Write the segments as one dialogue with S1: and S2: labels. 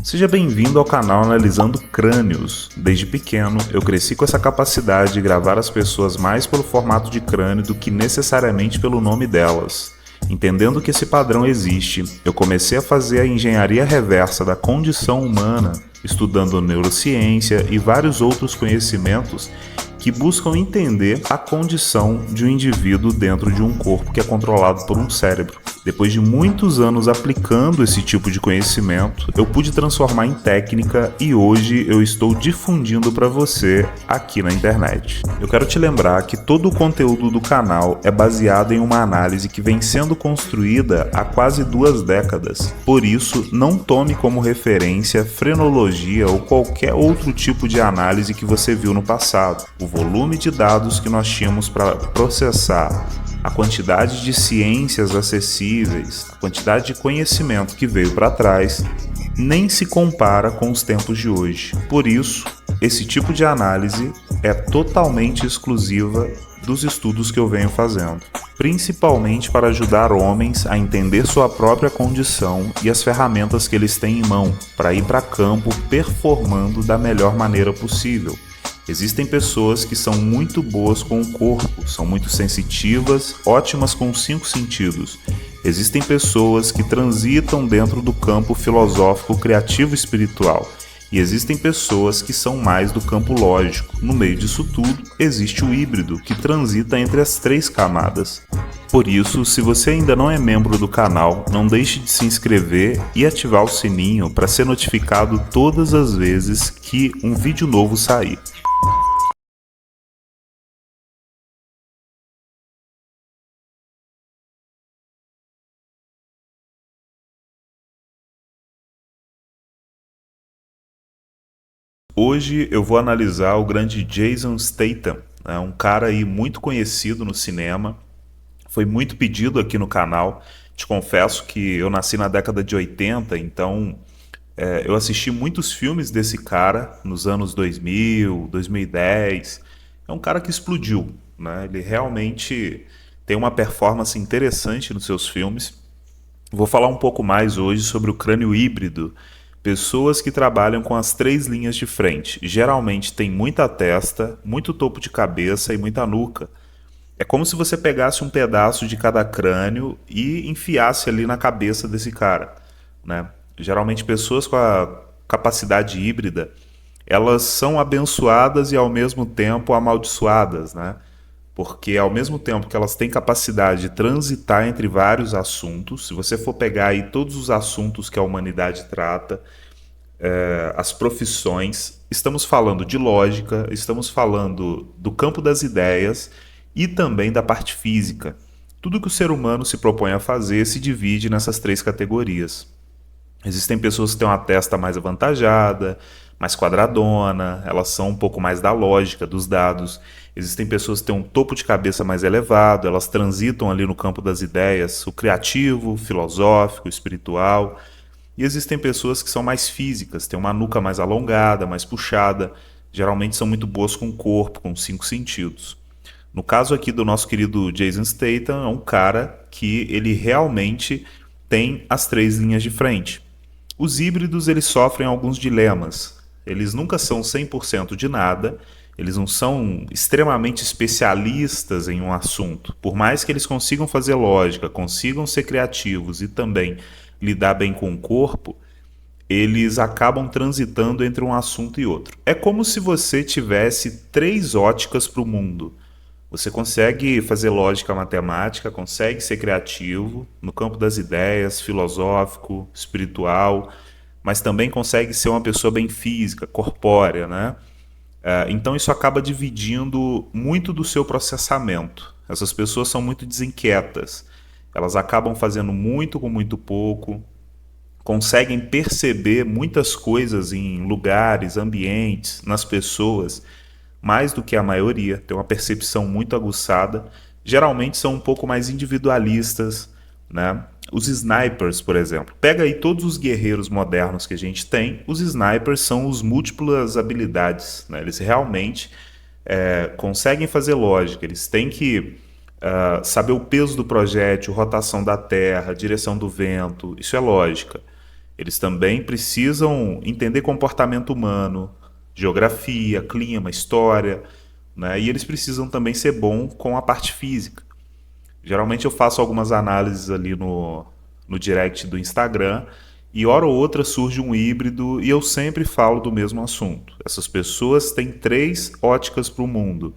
S1: Seja bem-vindo ao canal Analisando Crânios. Desde pequeno, eu cresci com essa capacidade de gravar as pessoas mais pelo formato de crânio do que necessariamente pelo nome delas. Entendendo que esse padrão existe, eu comecei a fazer a engenharia reversa da condição humana, estudando neurociência e vários outros conhecimentos que buscam entender a condição de um indivíduo dentro de um corpo que é controlado por um cérebro. Depois de muitos anos aplicando esse tipo de conhecimento, eu pude transformar em técnica e hoje eu estou difundindo para você aqui na internet. Eu quero te lembrar que todo o conteúdo do canal é baseado em uma análise que vem sendo construída há quase 2 décadas. Por isso, não tome como referência frenologia ou qualquer outro tipo de análise que você viu no passado. O volume de dados que nós tínhamos para processar, a quantidade de ciências acessíveis, a quantidade de conhecimento que veio para trás, nem se compara com os tempos de hoje. Por isso, esse tipo de análise é totalmente exclusiva dos estudos que eu venho fazendo, principalmente para ajudar homens a entender sua própria condição e as ferramentas que eles têm em mão para ir para campo performando da melhor maneira possível. Existem pessoas que são muito boas com o corpo, são muito sensitivas, ótimas com os 5 sentidos. Existem pessoas que transitam dentro do campo filosófico, criativo e espiritual. E existem pessoas que são mais do campo lógico. No meio disso tudo, existe o híbrido, que transita entre as 3 camadas. Por isso, se você ainda não é membro do canal, não deixe de se inscrever e ativar o sininho para ser notificado todas as vezes que um vídeo novo sair. Hoje eu vou analisar o grande Jason Statham, um cara aí muito conhecido no cinema, foi muito pedido aqui no canal. Te confesso que eu nasci na década de 80, então eu assisti muitos filmes desse cara nos anos 2000, 2010. É um cara que explodiu, né? Ele realmente tem uma performance interessante nos seus filmes. Vou falar um pouco mais hoje sobre o crânio híbrido. Pessoas que trabalham com as 3 linhas de frente. Geralmente tem muita testa, muito topo de cabeça e muita nuca. É como se você pegasse um pedaço de cada crânio e enfiasse ali na cabeça desse cara, né? Geralmente pessoas com a capacidade híbrida, elas são abençoadas e ao mesmo tempo amaldiçoadas, né? Porque ao mesmo tempo que elas têm capacidade de transitar entre vários assuntos, se você for pegar aí todos os assuntos que a humanidade trata, as profissões, estamos falando de lógica, estamos falando do campo das ideias e também da parte física. Tudo que o ser humano se propõe a fazer se divide nessas 3 categorias. Existem pessoas que têm uma testa mais avantajada, mais quadradona, elas são um pouco mais da lógica, dos dados. Existem pessoas que têm um topo de cabeça mais elevado, elas transitam ali no campo das ideias, o criativo, o filosófico, o espiritual. E existem pessoas que são mais físicas, têm uma nuca mais alongada, mais puxada, geralmente são muito boas com o corpo, com os 5 sentidos. No caso aqui do nosso querido Jason Statham, é um cara que ele realmente tem as 3 linhas de frente. Os híbridos, eles sofrem alguns dilemas. Eles nunca são 100% de nada, eles não são extremamente especialistas em um assunto. Por mais que eles consigam fazer lógica, consigam ser criativos e também lidar bem com o corpo, eles acabam transitando entre um assunto e outro. É como se você tivesse 3 óticas para o mundo. Você consegue fazer lógica matemática, consegue ser criativo no campo das ideias, filosófico, espiritual, mas também consegue ser uma pessoa bem física, corpórea, né? Então isso acaba dividindo muito do seu processamento. Essas pessoas são muito desinquietas. Elas acabam fazendo muito com muito pouco, conseguem perceber muitas coisas em lugares, ambientes, nas pessoas, mais do que a maioria, tem uma percepção muito aguçada. Geralmente são um pouco mais individualistas, né? Os snipers, por exemplo. Pega aí todos os guerreiros modernos que a gente tem, os snipers são os múltiplas habilidades, né? Eles realmente conseguem fazer lógica, eles têm que saber o peso do projétil, rotação da terra, direção do vento, isso é lógica. Eles também precisam entender comportamento humano, geografia, clima, história, né? E eles precisam também ser bom com a parte física. Geralmente eu faço algumas análises ali no direct do Instagram e hora ou outra surge um híbrido e eu sempre falo do mesmo assunto. Essas pessoas têm três óticas para o mundo.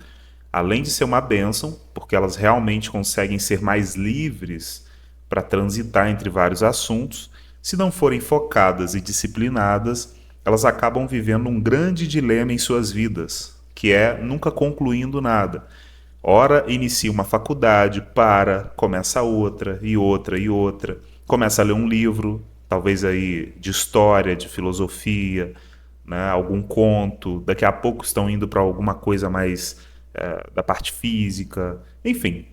S1: Além de ser uma bênção, porque elas realmente conseguem ser mais livres para transitar entre vários assuntos, se não forem focadas e disciplinadas, elas acabam vivendo um grande dilema em suas vidas, que é nunca concluindo nada. Ora inicia uma faculdade, começa outra e outra e outra, começa a ler um livro, talvez aí de história, de filosofia, né, algum conto, daqui a pouco estão indo para alguma coisa mais da parte física, enfim.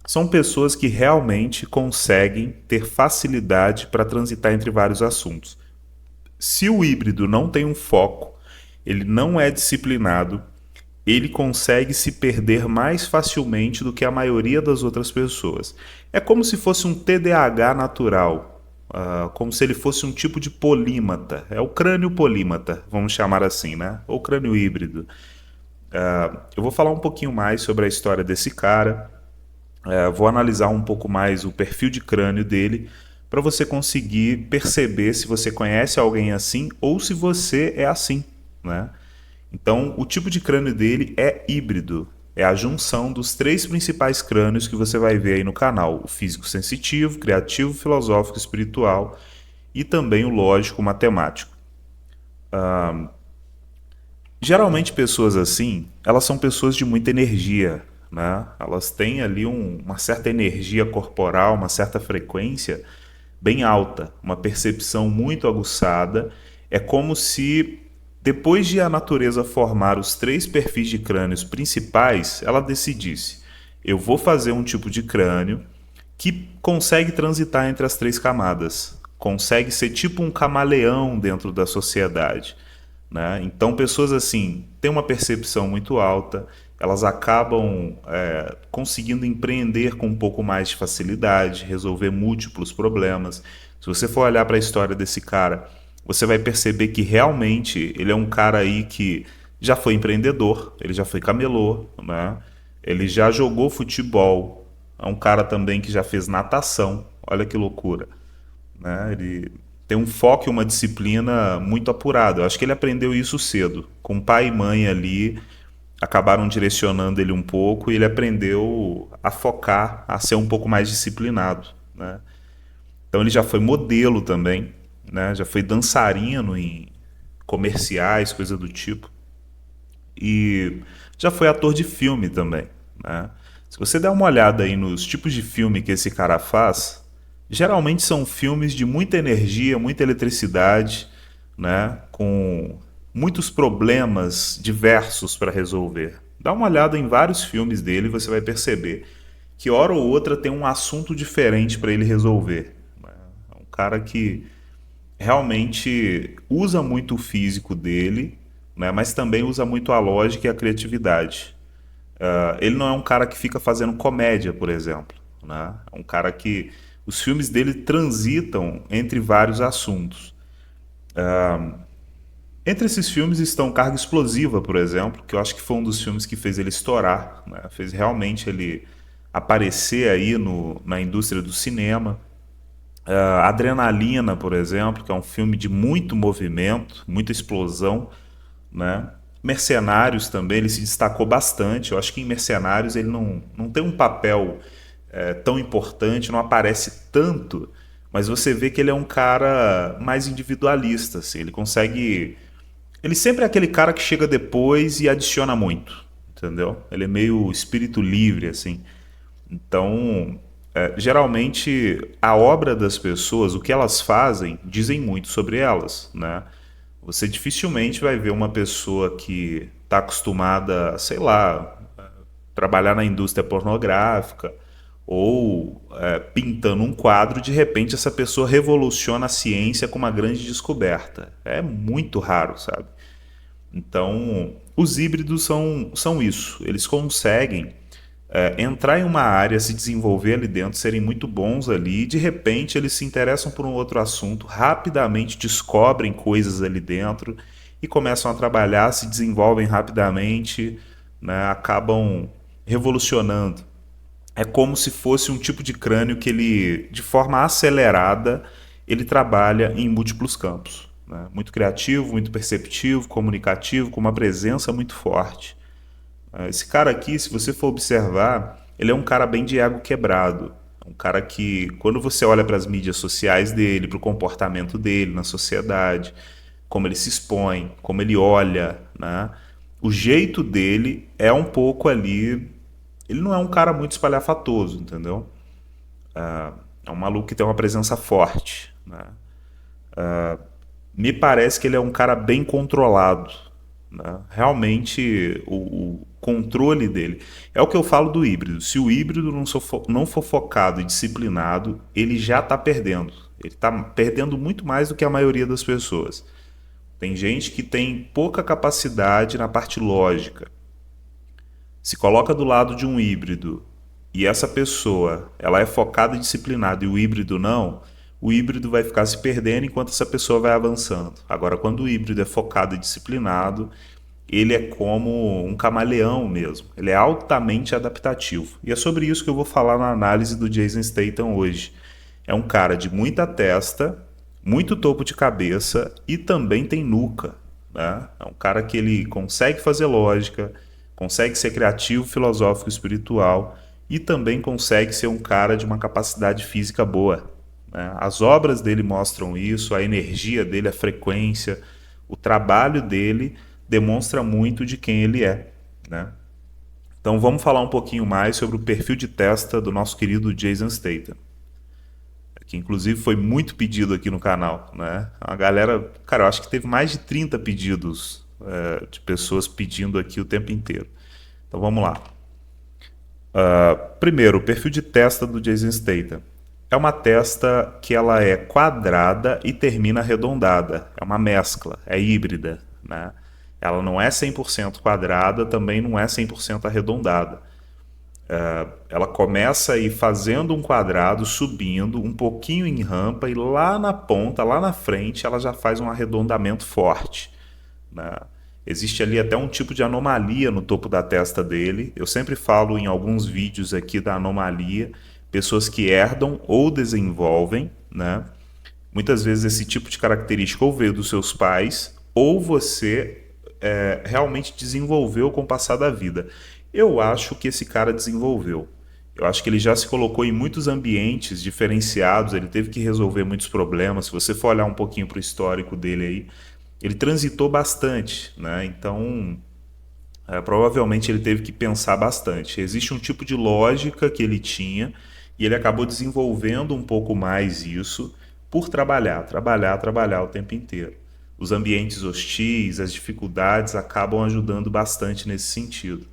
S1: São pessoas que realmente conseguem ter facilidade para transitar entre vários assuntos. Se o híbrido não tem um foco, ele não é disciplinado, ele consegue se perder mais facilmente do que a maioria das outras pessoas. É como se fosse um TDAH natural, como se ele fosse um tipo de polímata. É o crânio polímata, vamos chamar assim, né? Ou crânio híbrido. Eu vou falar um pouquinho mais sobre a história desse cara, vou analisar um pouco mais o perfil de crânio dele, para você conseguir perceber se você conhece alguém assim ou se você é assim, né? Então, o tipo de crânio dele é híbrido. É a junção dos três principais crânios que você vai ver aí no canal: o físico sensitivo, criativo, filosófico, espiritual e também o lógico matemático. Geralmente pessoas assim, elas são pessoas de muita energia, né? Elas têm ali uma certa energia corporal, uma certa frequência bem alta, uma percepção muito aguçada. É como se depois de a natureza formar os três perfis de crânios principais, ela decidisse: eu vou fazer um tipo de crânio que consegue transitar entre as três camadas, consegue ser tipo um camaleão dentro da sociedade, né? Então, pessoas assim têm uma percepção muito alta, elas acabam conseguindo empreender com um pouco mais de facilidade, resolver múltiplos problemas. Se você for olhar para a história desse cara, você vai perceber que realmente ele é um cara aí que já foi empreendedor, ele já foi camelô, né? Ele já jogou futebol, é um cara também que já fez natação, olha que loucura, né? Ele tem um foco e uma disciplina muito apurada. Eu acho que ele aprendeu isso cedo. Com pai e mãe ali, acabaram direcionando ele um pouco e ele aprendeu a focar, a ser um pouco mais disciplinado, né? Então ele já foi modelo também, né? Já foi dançarino em comerciais, coisa do tipo. E já foi ator de filme também, né? Se você der uma olhada aí nos tipos de filme que esse cara faz, geralmente são filmes de muita energia, muita eletricidade, né? Com muitos problemas diversos para resolver. Dá uma olhada em vários filmes dele e você vai perceber que hora ou outra tem um assunto diferente para ele resolver, né? É um cara que realmente usa muito o físico dele, né? Mas também usa muito a lógica e a criatividade. Ele não é um cara que fica fazendo comédia, por exemplo, né? É um cara que os filmes dele transitam entre vários assuntos. Entre esses filmes estão Carga Explosiva, por exemplo, que eu acho que foi um dos filmes que fez ele estourar, né? Fez realmente ele aparecer aí na indústria do cinema. Adrenalina, por exemplo, que é um filme de muito movimento, muita explosão, né? Mercenários também, ele se destacou bastante. Eu acho que em Mercenários ele não tem um papel tão importante, não aparece tanto, mas você vê que ele é um cara mais individualista, assim. Ele consegue. Ele sempre é aquele cara que chega depois e adiciona muito, entendeu? Ele é meio espírito livre, assim. Então, geralmente, a obra das pessoas, o que elas fazem, dizem muito sobre elas, né? Você dificilmente vai ver uma pessoa que está acostumada, sei lá, trabalhar na indústria pornográfica ou pintando um quadro, de repente essa pessoa revoluciona a ciência com uma grande descoberta. É muito raro, sabe? Então, os híbridos são isso. Eles conseguem entrar em uma área, se desenvolver ali dentro, serem muito bons ali, e de repente eles se interessam por um outro assunto, rapidamente descobrem coisas ali dentro e começam a trabalhar, se desenvolvem rapidamente, né, acabam revolucionando. É como se fosse um tipo de crânio que ele, de forma acelerada, ele trabalha em múltiplos campos, né? Muito criativo, muito perceptivo, comunicativo, com uma presença muito forte. Esse cara aqui, se você for observar, ele é um cara bem de ego quebrado. Um cara que, quando você olha para as mídias sociais dele, para o comportamento dele na sociedade, como ele se expõe, como ele olha, né? O jeito dele é um pouco ali. Ele não é um cara muito espalhafatoso, entendeu? É um maluco que tem uma presença forte, né? Me parece que ele é um cara bem controlado, né? Realmente, o controle dele. É o que eu falo do híbrido. Se o híbrido não for focado e disciplinado, ele já está perdendo. Ele está perdendo muito mais do que a maioria das pessoas. Tem gente que tem pouca capacidade na parte lógica. Se coloca do lado de um híbrido e essa pessoa ela é focada e disciplinada e o híbrido não, o híbrido vai ficar se perdendo enquanto essa pessoa vai avançando. Agora, quando o híbrido é focado e disciplinado, ele é como um camaleão mesmo. Ele é altamente adaptativo. E é sobre isso que eu vou falar na análise do Jason Statham hoje. É um cara de muita testa, muito topo de cabeça e também tem nuca, né? É um cara que ele consegue fazer lógica, consegue ser criativo, filosófico, espiritual e também consegue ser um cara de uma capacidade física boa, né? As obras dele mostram isso, a energia dele, a frequência, o trabalho dele demonstra muito de quem ele é, né? Então vamos falar um pouquinho mais sobre o perfil de testa do nosso querido Jason Statham, que inclusive foi muito pedido aqui no canal, né? A galera, cara, eu acho que teve mais de 30 pedidos de pessoas pedindo aqui o tempo inteiro. Então vamos lá. Primeiro, o perfil de testa do Jason Statham. É uma testa que ela é quadrada e termina arredondada. É uma mescla, é híbrida, né? Ela não é 100% quadrada, também não é 100% arredondada. Ela começa aí fazendo um quadrado, subindo um pouquinho em rampa e lá na ponta, lá na frente, ela já faz um arredondamento forte, né? Existe ali até um tipo de anomalia no topo da testa dele. Eu sempre falo em alguns vídeos aqui da anomalia, pessoas que herdam ou desenvolvem, né? Muitas vezes esse tipo de característica ou veio dos seus pais, ou você realmente desenvolveu com o passar da vida. Eu acho que esse cara desenvolveu. Eu acho que ele já se colocou em muitos ambientes diferenciados, ele teve que resolver muitos problemas. Se você for olhar um pouquinho para o histórico dele aí, ele transitou bastante, né? Então, provavelmente ele teve que pensar bastante. Existe um tipo de lógica que ele tinha e ele acabou desenvolvendo um pouco mais isso por trabalhar, trabalhar, trabalhar o tempo inteiro. Os ambientes hostis, as dificuldades acabam ajudando bastante nesse sentido.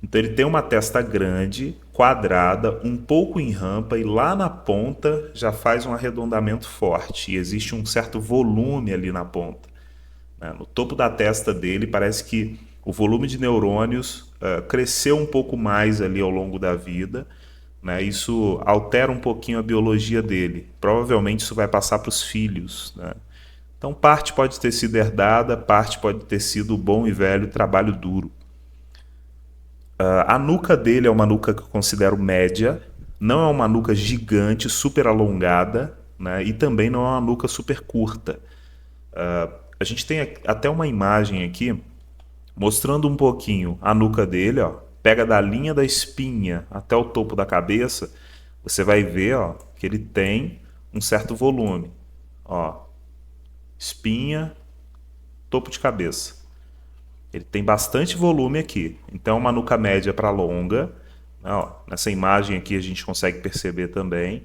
S1: Então ele tem uma testa grande, quadrada, um pouco em rampa e lá na ponta já faz um arredondamento forte e existe um certo volume ali na ponta, né? No topo da testa dele parece que o volume de neurônios cresceu um pouco mais ali ao longo da vida, né? Isso altera um pouquinho a biologia dele. Provavelmente isso vai passar para os filhos, né? Então parte pode ter sido herdada, parte pode ter sido o bom e velho trabalho duro. A nuca dele é uma nuca que eu considero média, não é uma nuca gigante, super alongada, né? E também não é uma nuca super curta. A gente tem até uma imagem aqui mostrando um pouquinho a nuca dele, ó. Pega da linha da espinha até o topo da cabeça, você vai ver, ó, que ele tem um certo volume. Ó, espinha, topo de cabeça. Ele tem bastante volume aqui. Então, uma nuca média para longa. Ó, nessa imagem aqui a gente consegue perceber também.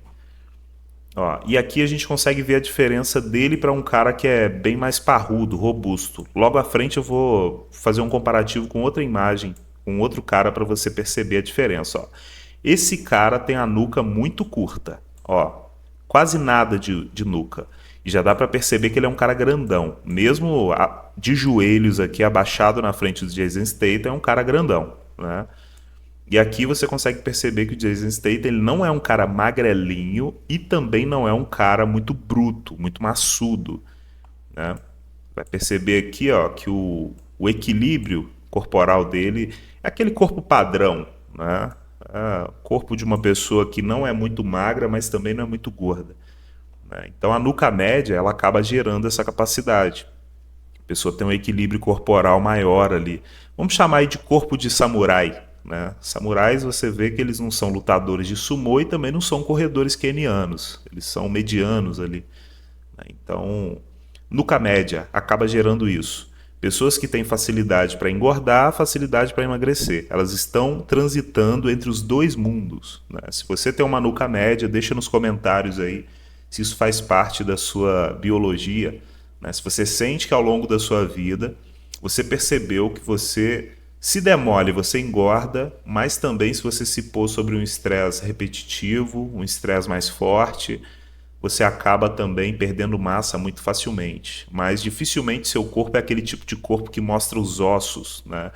S1: Ó, e aqui a gente consegue ver a diferença dele para um cara que é bem mais parrudo, robusto. Logo à frente eu vou fazer um comparativo com outra imagem, com outro cara para você perceber a diferença. Ó. Esse cara tem a nuca muito curta, ó, quase nada de nuca. E já dá para perceber que ele é um cara grandão. Mesmo de joelhos aqui, abaixado na frente do Jason Statham, é um cara grandão, né? E aqui você consegue perceber que o Jason Statham ele não é um cara magrelinho e também não é um cara muito bruto, muito maçudo, né? Vai perceber aqui, ó, que o equilíbrio corporal dele é aquele corpo padrão, né? Corpo de uma pessoa que não é muito magra, mas também não é muito gorda, né? Então a nuca média ela acaba gerando essa capacidade. A pessoa tem um equilíbrio corporal maior ali. Vamos chamar aí de corpo de samurai, né? Samurais você vê que eles não são lutadores de sumô e também não são corredores quenianos. Eles são medianos ali, né? Então, nuca média acaba gerando isso. Pessoas que têm facilidade para engordar, facilidade para emagrecer. Elas estão transitando entre os dois mundos, né? Se você tem uma nuca média, deixa nos comentários aí se isso faz parte da sua biologia, né? Se você sente que ao longo da sua vida você percebeu que você se demole, você engorda, mas também se você se pôr sobre um estresse repetitivo, um estresse mais forte, você acaba também perdendo massa muito facilmente. Mas dificilmente seu corpo é aquele tipo de corpo que mostra os ossos, né?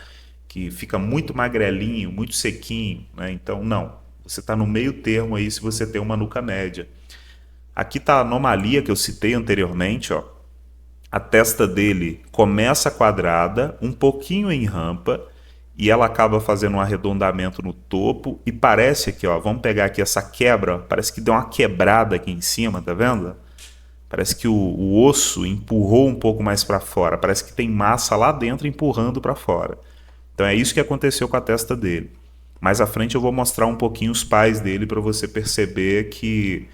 S1: Que fica muito magrelinho, muito sequinho, né? Então, não. Você está no meio termo aí se você tem uma nuca média. Aqui está a anomalia que eu citei anteriormente, ó. A testa dele começa quadrada, um pouquinho em rampa, e ela acaba fazendo um arredondamento no topo, e parece aqui, ó, vamos pegar aqui essa quebra, parece que deu uma quebrada aqui em cima, tá vendo? Parece que o osso empurrou um pouco mais para fora, parece que tem massa lá dentro empurrando para fora. Então é isso que aconteceu com a testa dele. Mais à frente eu vou mostrar um pouquinho os pais dele para você perceber que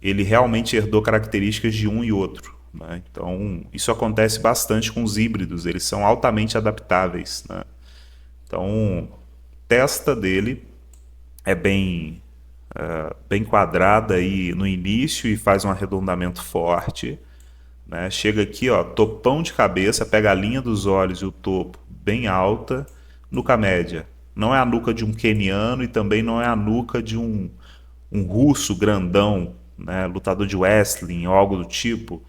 S1: ele realmente herdou características de um e outro, né? Então isso acontece bastante com os híbridos, eles são altamente adaptáveis, né? Então a testa dele é bem quadrada aí no início e faz um arredondamento forte, né? Chega aqui, ó, topão de cabeça, pega a linha dos olhos e o topo bem alta, nuca média. Não é a nuca de um queniano e também não é a nuca de um russo grandão, né? Lutador de wrestling ou algo do tipo.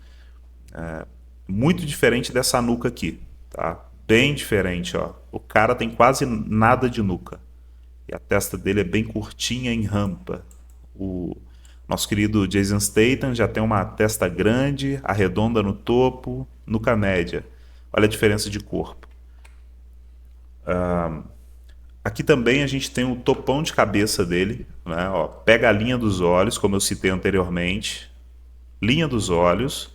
S1: Muito diferente dessa nuca aqui, tá? Bem diferente, ó. O cara tem quase nada de nuca. E a testa dele é bem curtinha em rampa. O nosso querido Jason Statham já tem uma testa grande, arredonda no topo, nuca média. Olha a diferença de corpo. Aqui também a gente tem o topão de cabeça dele, né? Ó, pega a linha dos olhos, como eu citei anteriormente. Linha dos olhos,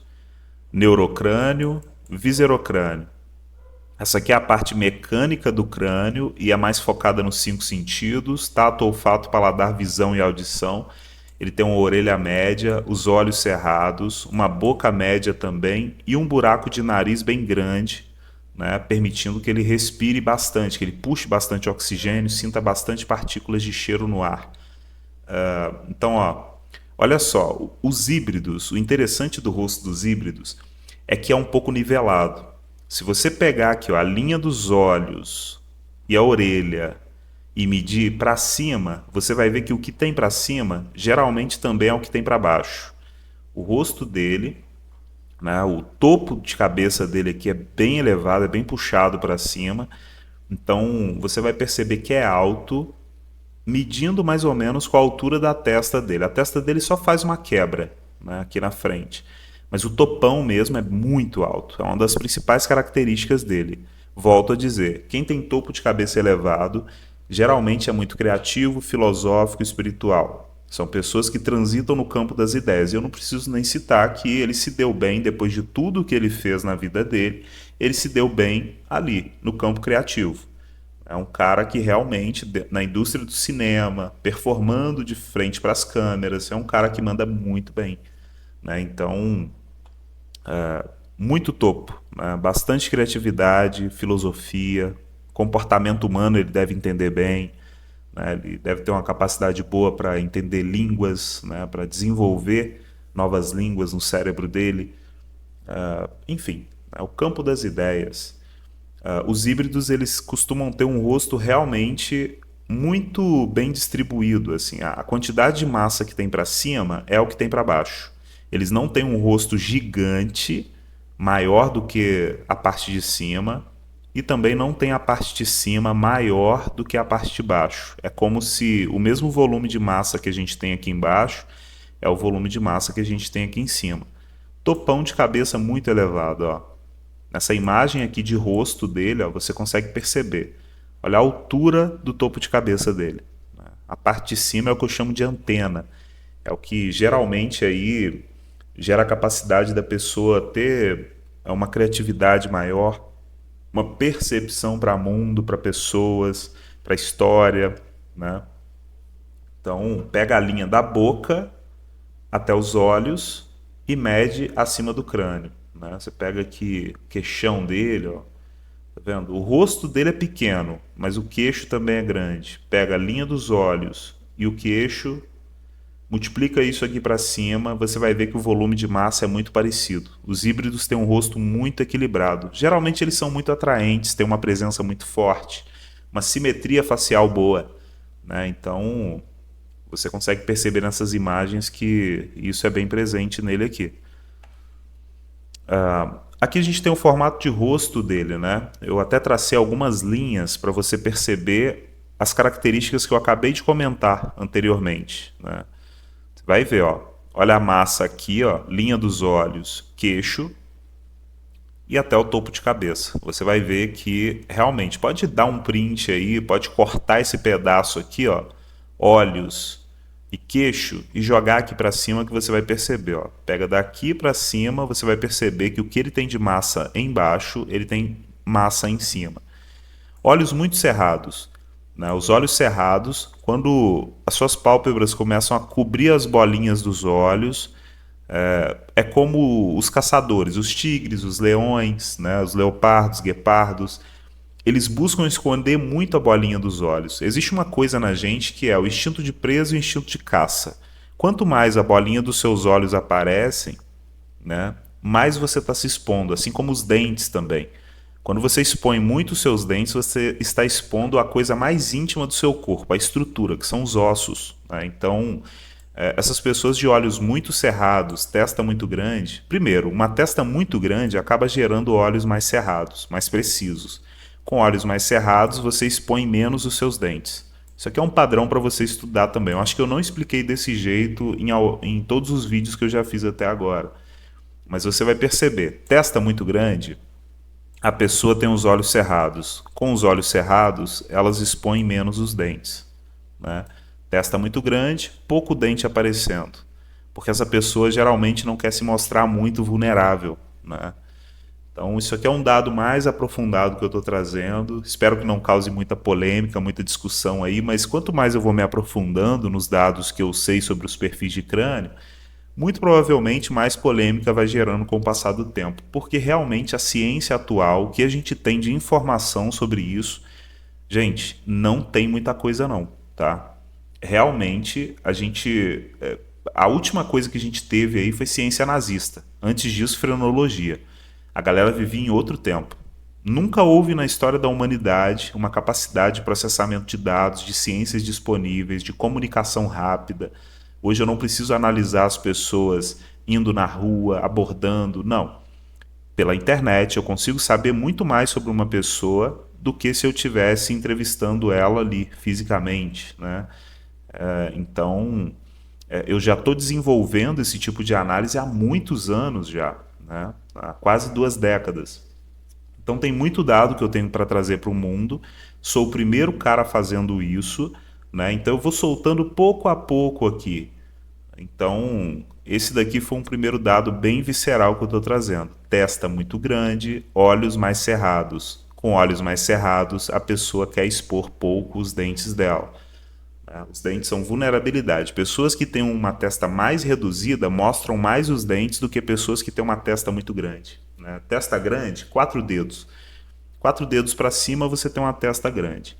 S1: neurocrânio, viserocrânio. Essa aqui é a parte mecânica do crânio e é mais focada nos cinco sentidos: tato, olfato, paladar, visão e audição. Ele tem uma orelha média, os olhos cerrados, uma boca média também e um buraco de nariz bem grande, né, permitindo que ele respire bastante, que ele puxe bastante oxigênio, sinta bastante partículas de cheiro no ar. Então, ó, olha só, os híbridos, o interessante do rosto dos híbridos é que é um pouco nivelado. Se você pegar aqui, ó, a linha dos olhos e a orelha e medir para cima, você vai ver que o que tem para cima geralmente também é o que tem para baixo. O rosto dele, né, o topo de cabeça dele aqui é bem elevado, é bem puxado para cima. Então você vai perceber que é alto, medindo mais ou menos com a altura da testa dele. A testa dele só faz uma quebra, né, aqui na frente. Mas o topão mesmo é muito alto. É uma das principais características dele. Volto a dizer, quem tem topo de cabeça elevado geralmente é muito criativo, filosófico, espiritual. São pessoas que transitam no campo das ideias. E eu não preciso nem citar que ele se deu bem depois de tudo que ele fez na vida dele. Ele se deu bem ali, no campo criativo. É um cara que realmente, na indústria do cinema, performando de frente para as câmeras, é um cara que manda muito bem, né? Então, muito topo, né? Bastante criatividade, filosofia, comportamento humano ele deve entender bem, né? Ele deve ter uma capacidade boa para entender línguas, né? Para desenvolver novas línguas no cérebro dele. Enfim, né? O campo das ideias. Os híbridos eles costumam ter um rosto realmente muito bem distribuído, assim, a quantidade de massa que tem para cima é o que tem para baixo. Eles não têm um rosto gigante, maior do que a parte de cima, e também não tem a parte de cima maior do que a parte de baixo. É como se o mesmo volume de massa que a gente tem aqui embaixo é o volume de massa que a gente tem aqui em cima. Topão de cabeça muito elevado, ó. Nessa imagem aqui de rosto dele, ó, você consegue perceber. Olha a altura do topo de cabeça dele. A parte de cima é o que eu chamo de antena. É o que geralmente aí gera a capacidade da pessoa ter uma criatividade maior, uma percepção para mundo, para pessoas, para história, né? Então, pega a linha da boca até os olhos e mede acima do crânio, né? Você pega aqui o queixão dele, ó, tá vendo? O rosto dele é pequeno, mas o queixo também é grande. Pega a linha dos olhos e o queixo, multiplica isso aqui para cima, você vai ver que o volume de massa é muito parecido. Os híbridos têm um rosto muito equilibrado. Geralmente eles são muito atraentes, têm uma presença muito forte, uma simetria facial boa, né? Então você consegue perceber nessas imagens que isso é bem presente nele aqui. Aqui a gente tem o formato de rosto dele, né? Eu até tracei algumas linhas para você perceber as características que eu acabei de comentar anteriormente, né? Você vai ver, ó. Olha a massa aqui, ó, linha dos olhos, queixo e até o topo de cabeça. Você vai ver que realmente pode dar um print aí, pode cortar esse pedaço aqui, ó, olhos e queixo e jogar aqui para cima que você vai perceber, ó. Pega daqui para cima, você vai perceber que o que ele tem de massa embaixo, ele tem massa em cima. Olhos muito cerrados, né? Os olhos cerrados, quando as suas pálpebras começam a cobrir as bolinhas dos olhos, é como os caçadores, os tigres, os leões, né? Os leopardos, guepardos, eles buscam esconder muito a bolinha dos olhos. Existe uma coisa na gente que é o instinto de presa e o instinto de caça. Quanto mais a bolinha dos seus olhos aparecem, né, mais você está se expondo, assim como os dentes também. Quando você expõe muito os seus dentes, você está expondo a coisa mais íntima do seu corpo, a estrutura, que são os ossos, né? Então, essas pessoas de olhos muito cerrados, testa muito grande, primeiro, uma testa muito grande acaba gerando olhos mais cerrados, mais precisos. Com olhos mais cerrados, você expõe menos os seus dentes. Isso aqui é um padrão para você estudar também. Eu acho que eu não expliquei desse jeito em todos os vídeos que eu já fiz até agora. Mas você vai perceber, testa muito grande, a pessoa tem os olhos cerrados. Com os olhos cerrados, elas expõem menos os dentes, né? Testa muito grande, pouco dente aparecendo. Porque essa pessoa geralmente não quer se mostrar muito vulnerável, né? Então, isso aqui é um dado mais aprofundado que eu estou trazendo. Espero que não cause muita polêmica, muita discussão aí, mas quanto mais eu vou me aprofundando nos dados que eu sei sobre os perfis de crânio, muito provavelmente mais polêmica vai gerando com o passar do tempo, porque realmente a ciência atual, o que a gente tem de informação sobre isso, gente, não tem muita coisa não, tá? Realmente, a última coisa que a gente teve aí foi ciência nazista. Antes disso, frenologia. A galera vivia em outro tempo. Nunca houve na história da humanidade uma capacidade de processamento de dados, de ciências disponíveis, de comunicação rápida. Hoje eu não preciso analisar as pessoas indo na rua, abordando. Não. Pela internet eu consigo saber muito mais sobre uma pessoa do que se eu estivesse entrevistando ela ali fisicamente, né? Então, eu já estou desenvolvendo esse tipo de análise há muitos anos já, né? Há quase 2 décadas. Então tem muito dado que eu tenho para trazer para o mundo. Sou o primeiro cara fazendo isso, né? Então eu vou soltando pouco a pouco aqui. Então esse daqui foi um primeiro dado bem visceral que eu estou trazendo. Testa muito grande, olhos mais cerrados. Com olhos mais cerrados, a pessoa quer expor pouco os dentes dela. Os dentes são vulnerabilidade. Pessoas que têm uma testa mais reduzida mostram mais os dentes do que pessoas que têm uma testa muito grande, né? Testa grande, 4 dedos. 4 dedos para cima você tem uma testa grande.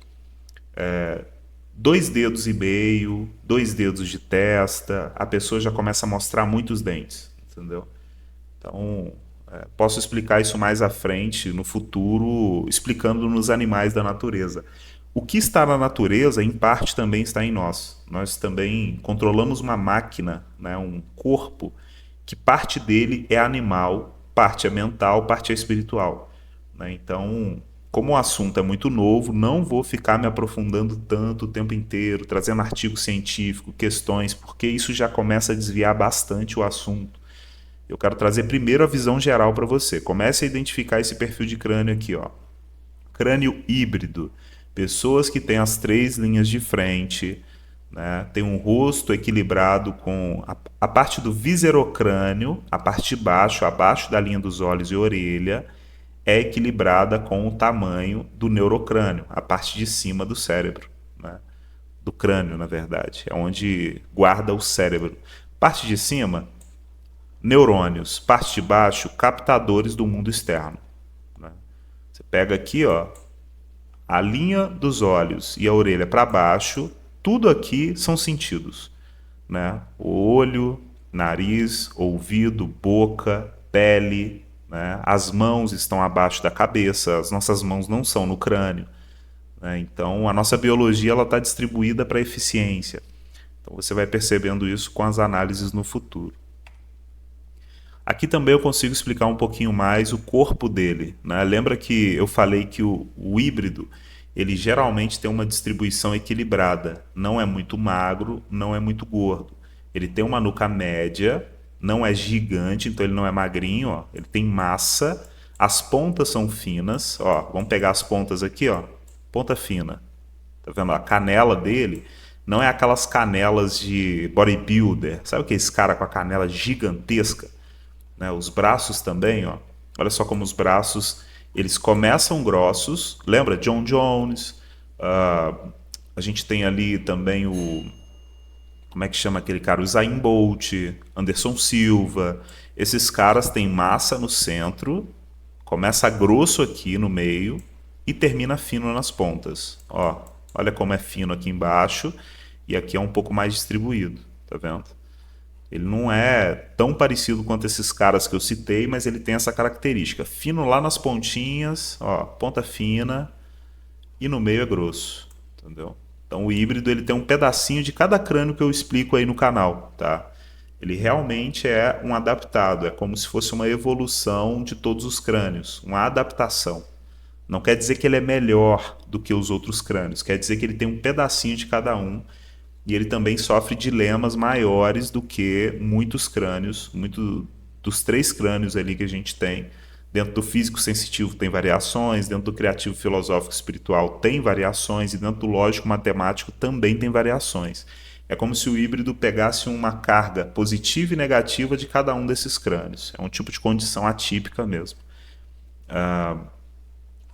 S1: 2,5 dedos, 2 dedos de testa, a pessoa já começa a mostrar muitos dentes, entendeu? Então, posso explicar isso mais à frente, no futuro, explicando nos animais da natureza. O que está na natureza, em parte, também está em nós. Nós também controlamos uma máquina, né, um corpo, que parte dele é animal, parte é mental, parte é espiritual, né? Então, como o assunto é muito novo, não vou ficar me aprofundando tanto o tempo inteiro, trazendo artigo científico, questões, porque isso já começa a desviar bastante o assunto. Eu quero trazer primeiro a visão geral para você. Comece a identificar esse perfil de crânio aqui, ó. Crânio híbrido. Pessoas que têm as três linhas de frente, né? Tem um rosto equilibrado com a parte do viscerocrânio, a parte de baixo, abaixo da linha dos olhos e orelha, é equilibrada com o tamanho do neurocrânio, a parte de cima do cérebro, né? Do crânio, na verdade, é onde guarda o cérebro. Parte de cima, neurônios. Parte de baixo, captadores do mundo externo, né? Você pega aqui, ó, a linha dos olhos e a orelha para baixo, tudo aqui são sentidos, né? O olho, nariz, ouvido, boca, pele, né? As mãos estão abaixo da cabeça, as nossas mãos não são no crânio, né? Então a nossa biologia ela está distribuída para eficiência. Então você vai percebendo isso com as análises no futuro. Aqui também eu consigo explicar um pouquinho mais o corpo dele, né? Lembra que eu falei que o híbrido ele geralmente tem uma distribuição equilibrada, não é muito magro, não é muito gordo. Ele tem uma nuca média, não é gigante, então ele não é magrinho, ó. Ele tem massa, as pontas são finas, ó. Vamos pegar as pontas aqui, ó. Ponta fina. Tá vendo? A canela dele não é aquelas canelas de bodybuilder. Sabe aquele cara com a canela gigantesca? Né? Os braços também, ó. Olha só como os braços eles começam grossos. Lembra John Jones? A gente tem ali também o como é que chama aquele cara? O Usain Bolt, Anderson Silva. Esses caras têm massa no centro, começa grosso aqui no meio e termina fino nas pontas. Ó, olha como é fino aqui embaixo e aqui é um pouco mais distribuído, tá vendo? Ele não é tão parecido quanto esses caras que eu citei, mas ele tem essa característica. Fino lá nas pontinhas, ó, ponta fina e no meio é grosso, entendeu? Então o híbrido ele tem um pedacinho de cada crânio que eu explico aí no canal, tá? Ele realmente é um adaptado, é como se fosse uma evolução de todos os crânios, uma adaptação. Não quer dizer que ele é melhor do que os outros crânios, quer dizer que ele tem um pedacinho de cada um e ele também sofre dilemas maiores do que muitos crânios, muito dos três crânios ali que a gente tem. Dentro do físico sensitivo tem variações, dentro do criativo filosófico espiritual tem variações e dentro do lógico matemático também tem variações. É como se o híbrido pegasse uma carga positiva e negativa de cada um desses crânios. É um tipo de condição atípica mesmo.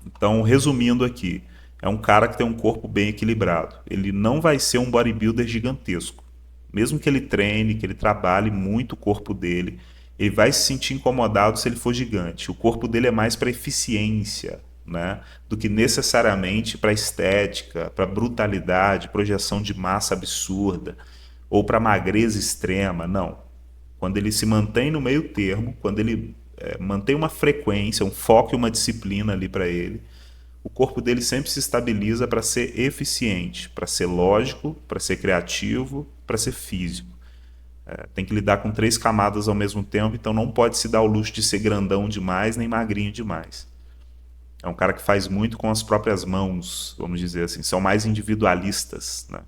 S1: Então, resumindo aqui, é um cara que tem um corpo bem equilibrado. Ele não vai ser um bodybuilder gigantesco. Mesmo que ele treine, que ele trabalhe muito o corpo dele, ele vai se sentir incomodado se ele for gigante. O corpo dele é mais para eficiência, né, do que necessariamente para estética, para brutalidade, projeção de massa absurda ou para magreza extrema. Não. Quando ele se mantém no meio termo, quando ele mantém uma frequência, um foco e uma disciplina ali para ele, o corpo dele sempre se estabiliza para ser eficiente, para ser lógico, para ser criativo, para ser físico. Tem que lidar com três camadas ao mesmo tempo, então não pode se dar o luxo de ser grandão demais nem magrinho demais. É um cara que faz muito com as próprias mãos, vamos dizer assim, são mais individualistas, né?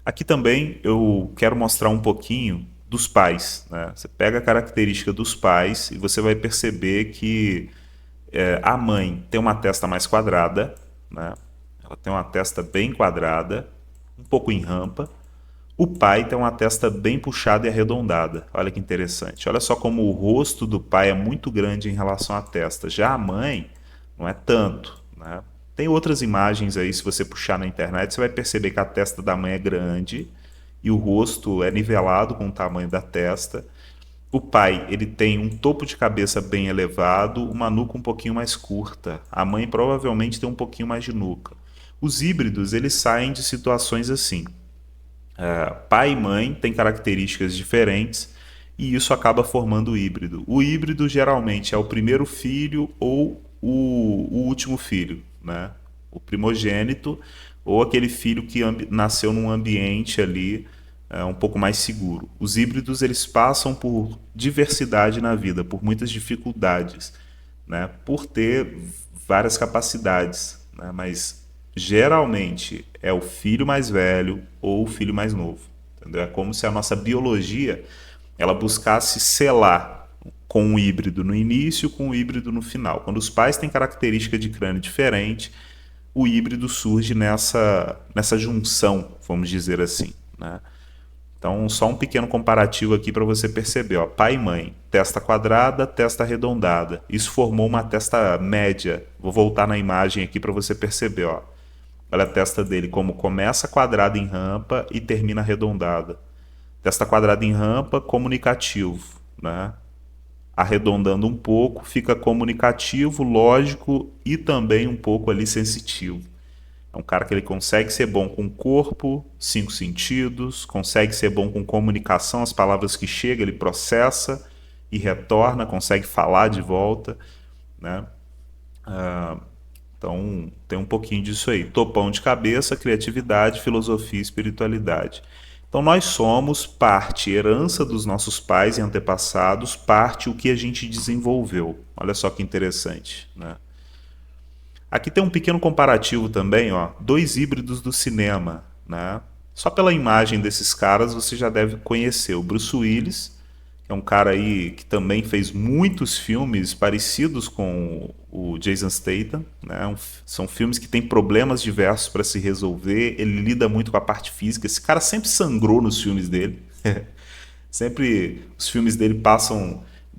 S1: Aqui também eu quero mostrar um pouquinho dos pais, né? Você pega a característica dos pais e você vai perceber que a mãe tem uma testa mais quadrada, né? Ela tem uma testa bem quadrada, um pouco em rampa. O pai tem uma testa bem puxada e arredondada. Olha que interessante. Olha só como o rosto do pai é muito grande em relação à testa. Já a mãe não é tanto, né? Tem outras imagens aí, se você puxar na internet, você vai perceber que a testa da mãe é grande e o rosto é nivelado com o tamanho da testa. O pai, ele tem um topo de cabeça bem elevado, uma nuca um pouquinho mais curta. A mãe provavelmente tem um pouquinho mais de nuca. Os híbridos, eles saem de situações assim. Pai e mãe têm características diferentes e isso acaba formando o híbrido. O híbrido geralmente é o primeiro filho ou o último filho, né? O primogênito ou aquele filho que nasceu num ambiente ali um pouco mais seguro. Os híbridos eles passam por diversidade na vida, por muitas dificuldades, né, por ter várias capacidades, né, mas geralmente é o filho mais velho ou o filho mais novo, entendeu? É como se a nossa biologia ela buscasse selar com um híbrido no início, com um híbrido no final. Quando os pais têm característica de crânio diferente, o híbrido surge nessa junção, vamos dizer assim, né? Então, só um pequeno comparativo aqui para você perceber. Ó, pai e mãe, testa quadrada, testa arredondada. Isso formou uma testa média. Vou voltar na imagem aqui para você perceber. Ó. Olha a testa dele, como começa quadrada em rampa e termina arredondada. Testa quadrada em rampa, comunicativo. Né? Arredondando um pouco, fica comunicativo, lógico e também um pouco ali sensitivo. É um cara que ele consegue ser bom com o corpo, cinco sentidos, consegue ser bom com comunicação, as palavras que chegam ele processa e retorna, consegue falar de volta, né? Então tem um pouquinho disso aí. Topão de cabeça, criatividade, filosofia e espiritualidade. Então nós somos parte herança dos nossos pais e antepassados, parte o que a gente desenvolveu. Olha só que interessante, né? Aqui tem um pequeno comparativo também, ó, dois híbridos do cinema, né? Só pela imagem desses caras você já deve conhecer o Bruce Willis, que é um cara aí que também fez muitos filmes parecidos com o Jason Statham, né? São filmes que têm problemas diversos para se resolver, ele lida muito com a parte física. Esse cara sempre sangrou nos filmes dele. Sempre os filmes dele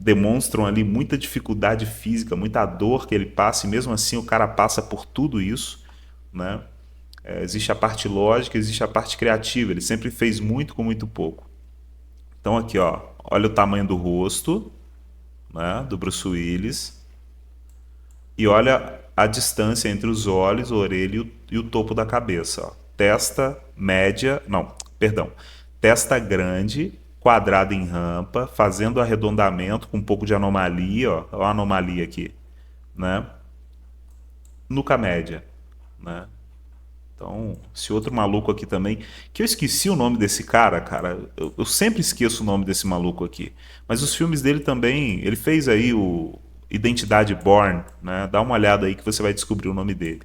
S1: demonstram ali muita dificuldade física, muita dor que ele passa, e mesmo assim o cara passa por tudo isso, né? Existe a parte lógica, existe a parte criativa, ele sempre fez muito com muito pouco. Então aqui, ó, olha o tamanho do rosto, né, do Bruce Willis, e olha a distância entre os olhos, a orelha e o topo da cabeça, ó. Testa média, não, perdão, testa grande, quadrada em rampa, fazendo arredondamento com um pouco de anomalia, ó, olha a anomalia aqui, né? Nuca média, né? Então, esse outro maluco aqui também, que eu esqueci o nome desse cara, eu sempre esqueço o nome desse maluco aqui. Mas os filmes dele também, ele fez aí o Identidade Born, né? Dá uma olhada aí que você vai descobrir o nome dele.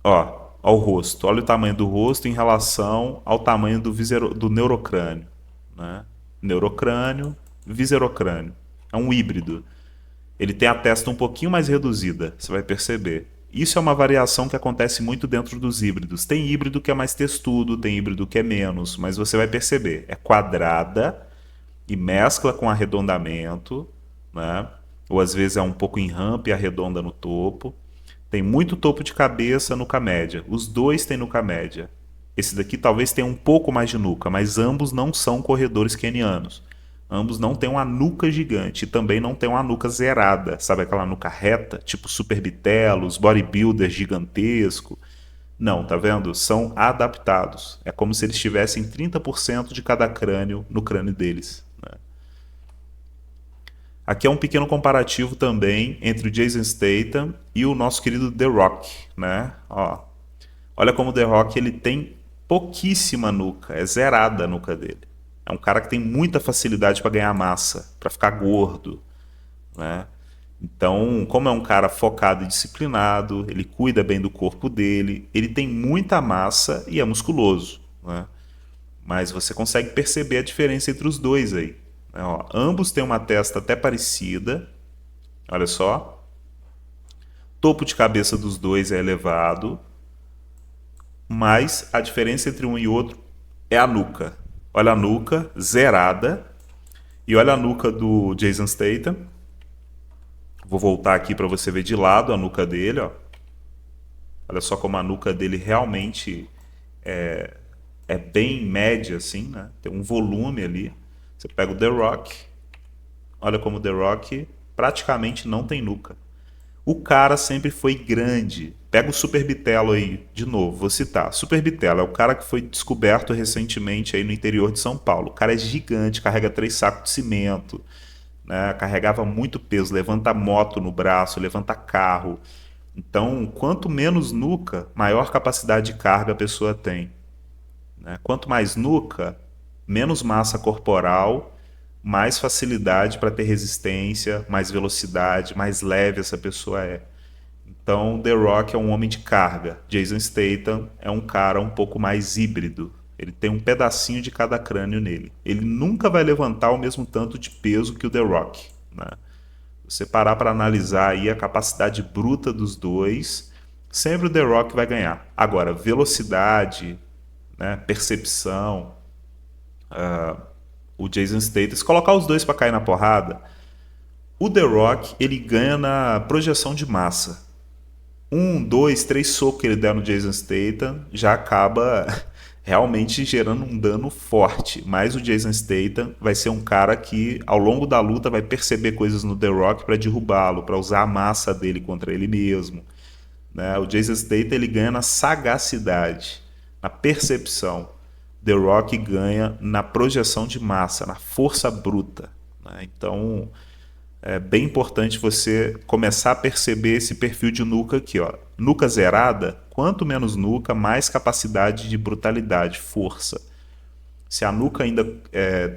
S1: Ó o rosto, olha o tamanho do rosto em relação ao tamanho do neurocrânio, né? Neurocrânio, viserocrânio. É um híbrido. Ele tem a testa um pouquinho mais reduzida, você vai perceber. Isso é uma variação que acontece muito dentro dos híbridos. Tem híbrido que é mais textudo, tem híbrido que é menos, mas você vai perceber, é quadrada e mescla com arredondamento, né? Ou às vezes é um pouco em rampa e arredonda no topo. Tem muito topo de cabeça, nuca média. Os dois têm nuca média. Esse daqui talvez tenha um pouco mais de nuca, mas ambos não são corredores quenianos. Ambos não têm uma nuca gigante e também não têm uma nuca zerada. Sabe aquela nuca reta, tipo super bitelos, bodybuilder gigantesco? Não, tá vendo? São adaptados. É como se eles tivessem 30% de cada crânio no crânio deles, né? Aqui é um pequeno comparativo também entre o Jason Statham e o nosso querido The Rock, né? Ó, olha como o The Rock ele tem pouquíssima nuca, é zerada a nuca dele. É um cara que tem muita facilidade para ganhar massa, para ficar gordo, né? Então, como é um cara focado e disciplinado, ele cuida bem do corpo dele, ele tem muita massa e é musculoso, né? Mas você consegue perceber a diferença entre os dois aí, né? Ó, ambos têm uma testa até parecida, olha só. Topo de cabeça dos dois é elevado, mas a diferença entre um e outro é a nuca. Olha a nuca zerada e olha a nuca do Jason Statham. Vou voltar aqui para você ver de lado a nuca dele, ó. Olha só como a nuca dele realmente é bem média assim, né? Tem um volume ali. Você pega o The Rock, olha como o The Rock praticamente não tem nuca. O cara sempre foi grande. Pega o Super Bitelo aí, de novo, vou citar. Super Bitelo é o cara que foi descoberto recentemente aí no interior de São Paulo. O cara é gigante, carrega 3 sacos de cimento, né? Carregava muito peso, levanta moto no braço, levanta carro. Então, quanto menos nuca, maior capacidade de carga a pessoa tem, né? Quanto mais nuca, menos massa corporal, mais facilidade para ter resistência, mais velocidade, mais leve essa pessoa é. Então, The Rock é um homem de carga. Jason Statham é um cara um pouco mais híbrido. Ele tem um pedacinho de cada crânio nele. Ele nunca vai levantar o mesmo tanto de peso que o The Rock, né? Se você parar para analisar aí a capacidade bruta dos dois, sempre o The Rock vai ganhar. Agora, velocidade, né, percepção, o Jason Statham, se colocar os dois para cair na porrada, o The Rock ele ganha na projeção de massa. Um, dois, três socos que ele der no Jason Statham já acaba realmente gerando um dano forte. Mas o Jason Statham vai ser um cara que ao longo da luta vai perceber coisas no The Rock para derrubá-lo, para usar a massa dele contra ele mesmo, né? O Jason Statham ele ganha na sagacidade, na percepção. The Rock ganha na projeção de massa, na força bruta, né? Então é bem importante você começar a perceber esse perfil de nuca aqui, ó. Nuca zerada, quanto menos nuca, mais capacidade de brutalidade, força. Se a nuca ainda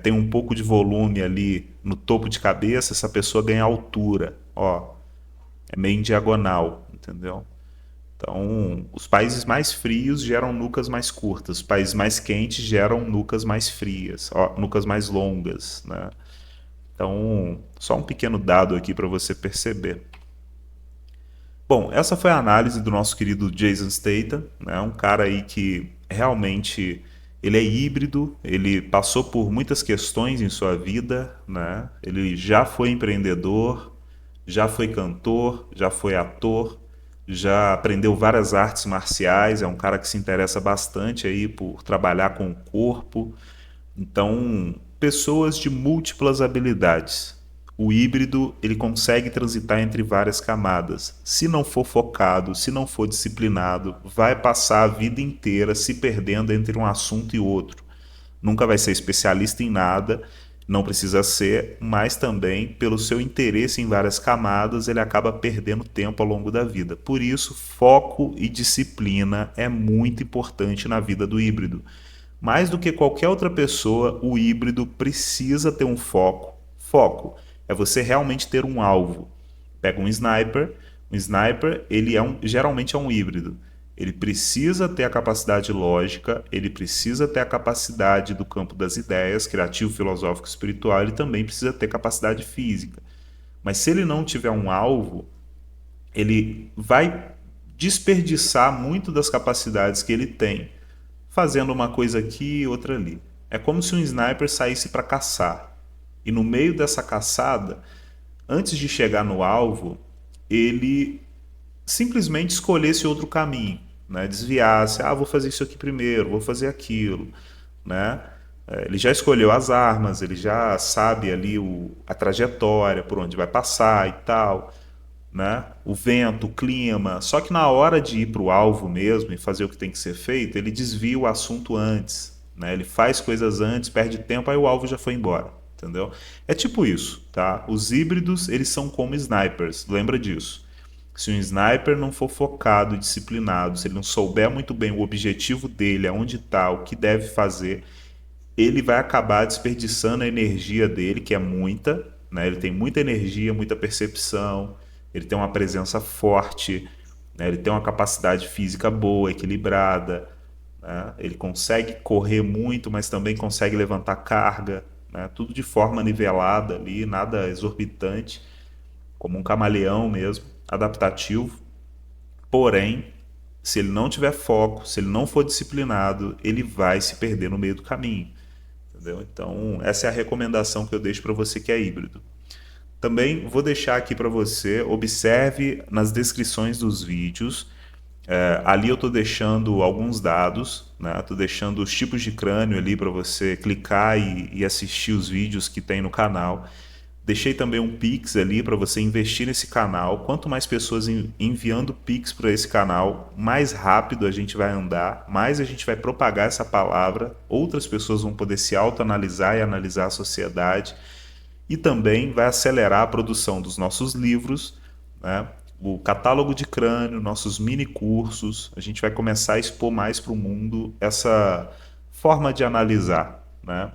S1: tem um pouco de volume ali no topo de cabeça, essa pessoa ganha altura, ó. É meio em diagonal, entendeu? Então, os países mais frios geram nucas mais curtas, os países mais quentes geram nucas mais frias, ó, nucas mais longas, né? Então, só um pequeno dado aqui para você perceber. Bom, essa foi a análise do nosso querido Jason Statham, né? Um cara aí que realmente ele é híbrido, ele passou por muitas questões em sua vida, né? Ele já foi empreendedor, já foi cantor, já foi ator, já aprendeu várias artes marciais, é um cara que se interessa bastante aí por trabalhar com o corpo. Então, pessoas de múltiplas habilidades. O híbrido, ele consegue transitar entre várias camadas. Se não for focado, se não for disciplinado, vai passar a vida inteira se perdendo entre um assunto e outro. Nunca vai ser especialista em nada, não precisa ser, mas também, pelo seu interesse em várias camadas, ele acaba perdendo tempo ao longo da vida. Por isso, foco e disciplina é muito importante na vida do híbrido. Mais do que qualquer outra pessoa, o híbrido precisa ter um foco. Foco é você realmente ter um alvo. Pega um sniper ele geralmente é um híbrido. Ele precisa ter a capacidade lógica, ele precisa ter a capacidade do campo das ideias, criativo, filosófico, espiritual, ele também precisa ter capacidade física. Mas se ele não tiver um alvo, ele vai desperdiçar muito das capacidades que ele tem, fazendo uma coisa aqui e outra ali. É como se um sniper saísse para caçar. E no meio dessa caçada, antes de chegar no alvo, ele simplesmente escolhesse outro caminho, né? Desviasse, vou fazer isso aqui primeiro, vou fazer aquilo, né? Ele já escolheu as armas, ele já sabe ali a trajetória, por onde vai passar e tal, né? O vento, o clima. Só que na hora de ir para o alvo mesmo e fazer o que tem que ser feito, ele desvia o assunto antes, né? Ele faz coisas antes, perde tempo, aí o alvo já foi embora, entendeu? É tipo isso, tá? Os híbridos, eles são como snipers, lembra disso. Se um sniper não for focado e disciplinado, se ele não souber muito bem o objetivo dele, aonde está, o que deve fazer, ele vai acabar desperdiçando a energia dele, que é muita, né? Ele tem muita energia, muita percepção, ele tem uma presença forte, né? Ele tem uma capacidade física boa, equilibrada, né? Ele consegue correr muito, mas também consegue levantar carga, né? Tudo de forma nivelada ali, nada exorbitante, como um camaleão mesmo, adaptativo. Porém, se ele não tiver foco, se ele não for disciplinado, ele vai se perder no meio do caminho. Entendeu? Então, essa é a recomendação que eu deixo para você que é híbrido. Também vou deixar aqui para você, observe nas descrições dos vídeos. Ali eu estou deixando alguns dados, né? Estou deixando os tipos de crânio ali para você clicar e assistir os vídeos que tem no canal. Deixei também um Pix ali para você investir nesse canal. Quanto mais pessoas enviando Pix para esse canal, mais rápido a gente vai andar, mais a gente vai propagar essa palavra, outras pessoas vão poder se autoanalisar e analisar a sociedade, e também vai acelerar a produção dos nossos livros, né? O catálogo de crânio, nossos mini cursos. A gente vai começar a expor mais para o mundo essa forma de analisar, né?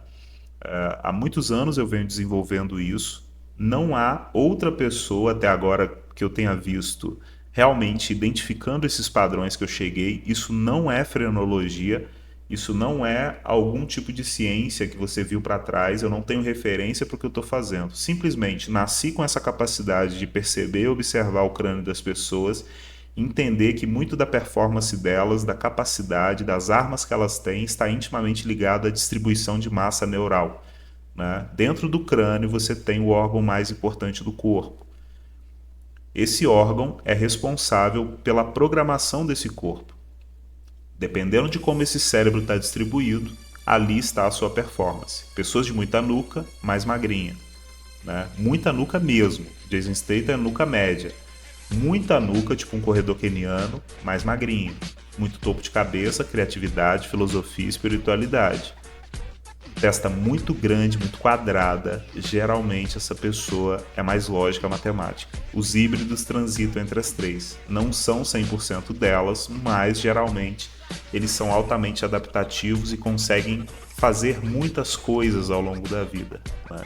S1: Há muitos anos eu venho desenvolvendo isso. Não há outra pessoa até agora que eu tenha visto realmente identificando esses padrões que eu cheguei. Isso não é frenologia, isso não é algum tipo de ciência que você viu para trás. Eu não tenho referência para o que eu estou fazendo. Simplesmente nasci com essa capacidade de perceber e observar o crânio das pessoas, entender que muito da performance delas, da capacidade, das armas que elas têm, está intimamente ligado à distribuição de massa neural, né? Dentro do crânio você tem o órgão mais importante do corpo. Esse órgão é responsável pela programação desse corpo. Dependendo de como esse cérebro está distribuído, ali está a sua performance. Pessoas de muita nuca, mais magrinha, né? Muita nuca mesmo. Jason Statham é nuca média. Muita nuca, tipo um corredor queniano, mais magrinho. Muito topo de cabeça, criatividade, filosofia e espiritualidade. Testa muito grande, muito quadrada, geralmente essa pessoa é mais lógica matemática. Os híbridos transitam entre as três. Não são 100% delas, mas geralmente eles são altamente adaptativos e conseguem fazer muitas coisas ao longo da vida, né?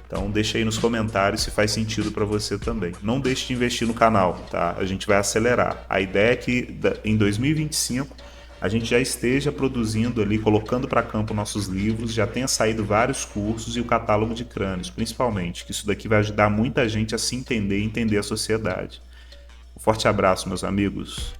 S1: Então deixa aí nos comentários se faz sentido para você também. Não deixe de investir no canal, tá? A gente vai acelerar. A ideia é que em 2025 a gente já esteja produzindo ali, colocando para campo nossos livros, já tenha saído vários cursos e o catálogo de crânios, principalmente, que isso daqui vai ajudar muita gente a se entender e entender a sociedade. Um forte abraço, meus amigos.